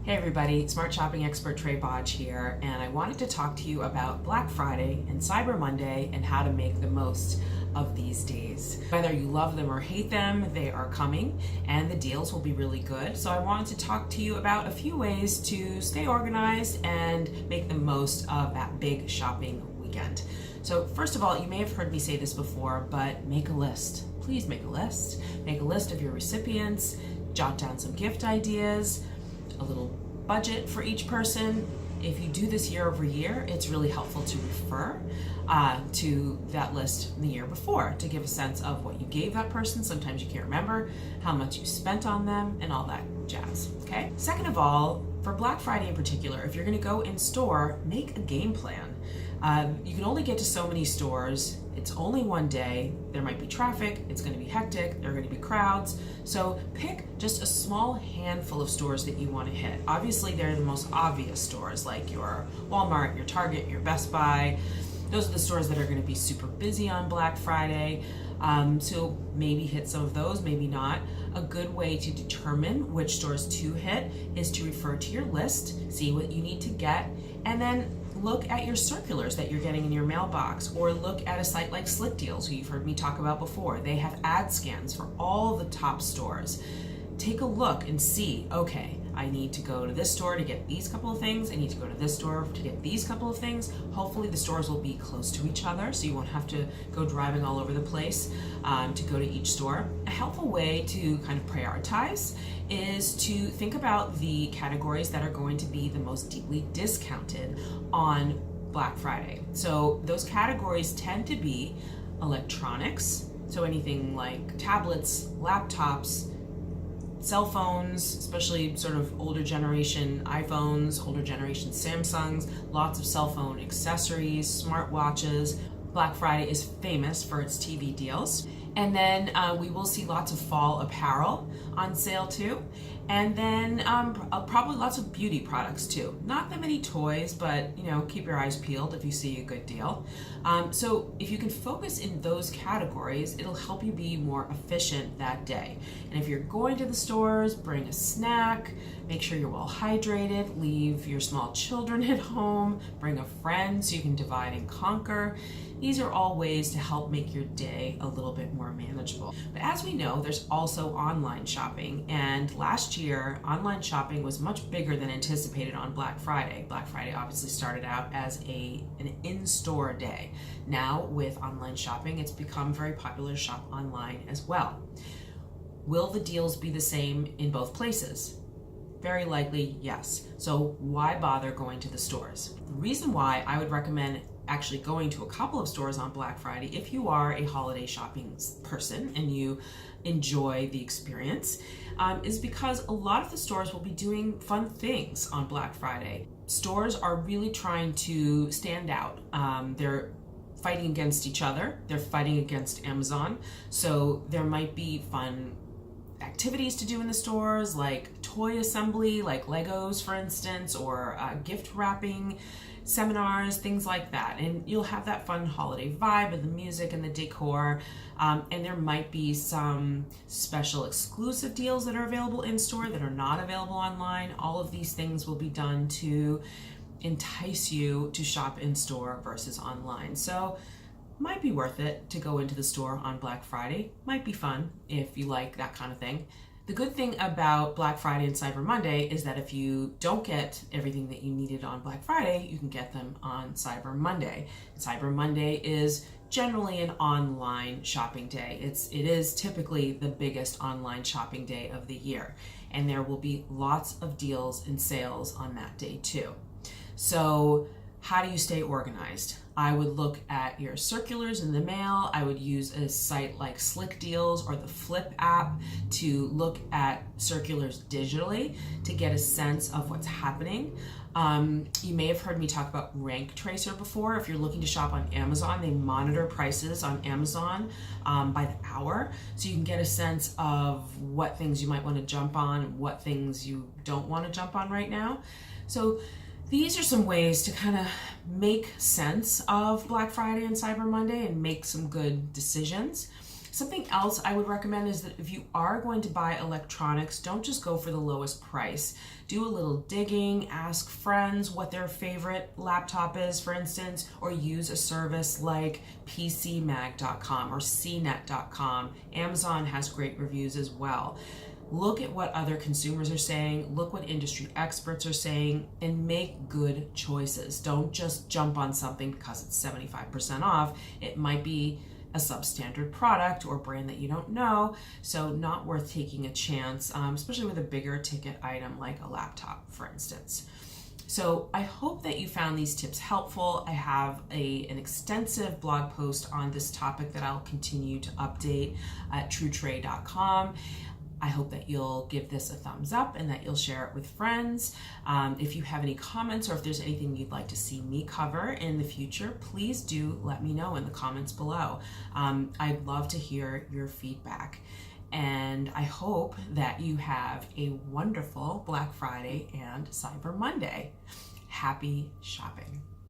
Hey everybody, Smart Shopping Expert Trey Bodge here, and I wanted to talk to you about Black Friday and Cyber Monday and how to make the most of these days. Whether you love them or hate them, they are coming and the deals will be really good. So I wanted to talk to you about a few ways to stay organized and make the most of that big shopping weekend. So first of all, you may have heard me say this before, but make a list. Please make a list. Make a list of your recipients, jot down some gift ideas, a little budget for each person. If you do this year over year, it's really helpful to refer to that list the year before to give a sense of what you gave that person. Sometimes you can't remember how much you spent on them and all that jazz, okay? Second of all, for Black Friday in particular, if you're gonna go in store, make a game plan. You can only get to so many stores. It's only one day. There might be traffic. It's going to be hectic. There are going to be crowds. So pick just a small handful of stores that you want to hit. Obviously, they're the most obvious stores like your Walmart, your Target, your Best Buy. Those are the stores that are going to be super busy on Black Friday. So maybe hit some of those, maybe not. A good way to determine which stores to hit is to refer to your list, see what you need to get, and then look at your circulars that you're getting in your mailbox, or look at a site like Slick Deals, who you've heard me talk about before. They have ad scans for all the top stores. Take a look and see, okay, I need to go to this store to get these couple of things. I need to go to this store to get these couple of things. Hopefully the stores will be close to each other, so you won't have to go driving all over the place to go to each store. A helpful way to kind of prioritize is to think about the categories that are going to be the most deeply discounted on Black Friday. So those categories tend to be electronics, so anything like tablets, laptops, cell phones, especially sort of older generation iPhones, older generation Samsungs, lots of cell phone accessories, smartwatches. Black Friday is famous for its TV deals. And then we will see lots of fall apparel on sale too. And then probably lots of beauty products too. Not that many toys, but keep your eyes peeled if you see a good deal. So if you can focus in those categories, it'll help you be more efficient that day. And if you're going to the stores, bring a snack, make sure you're well hydrated, leave your small children at home, bring a friend so you can divide and conquer. These are all ways to help make your day a little bit more manageable. But as we know, there's also online shopping. And last year, online shopping was much bigger than anticipated on Black Friday. Black Friday obviously started out as an in-store day. Now with online shopping, it's become very popular to shop online as well. Will the deals be the same in both places? Very likely, yes. So why bother going to the stores? The reason why I would recommend actually going to a couple of stores on Black Friday, if you are a holiday shopping person and you enjoy the experience, is because a lot of the stores will be doing fun things on Black Friday. Stores are really trying to stand out. They're fighting against each other. They're fighting against Amazon. So there might be fun activities to do in the stores, like toy assembly, like Legos, for instance, or gift wrapping seminars, things like that. And you'll have that fun holiday vibe of the music and the decor. And there might be some special exclusive deals that are available in store that are not available online. All of these things will be done to entice you to shop in store versus online. So might be worth it to go into the store on Black Friday. Might be fun if you like that kind of thing. The good thing about Black Friday and Cyber Monday is that if you don't get everything that you needed on Black Friday, you can get them on Cyber Monday. Cyber Monday is generally an online shopping day. It is typically the biggest online shopping day of the year, and there will be lots of deals and sales on that day too. So how do you stay organized? I would look at your circulars in the mail. I would use a site like Slick Deals or the Flip app to look at circulars digitally to get a sense of what's happening. You may have heard me talk about Rank Tracer before. If you're looking to shop on Amazon, they monitor prices on Amazon by the hour, so you can get a sense of what things you might want to jump on and what things you don't want to jump on right now. So these are some ways to kind of make sense of Black Friday and Cyber Monday and make some good decisions. Something else I would recommend is that if you are going to buy electronics, don't just go for the lowest price. Do a little digging, ask friends what their favorite laptop is, for instance, or use a service like PCMag.com or CNET.com. Amazon has great reviews as well. Look at what other consumers are saying, look what industry experts are saying, and make good choices. Don't just jump on something because it's 75% off. It might be a substandard product or brand that you don't know, so not worth taking a chance, especially with a bigger ticket item like a laptop, for instance. So I hope that you found these tips helpful. I have an extensive blog post on this topic that I'll continue to update at TrueTrae.com. I hope that you'll give this a thumbs up and that you'll share it with friends. If you have any comments or if there's anything you'd like to see me cover in the future, please do let me know in the comments below. I'd love to hear your feedback. And I hope that you have a wonderful Black Friday and Cyber Monday. Happy shopping.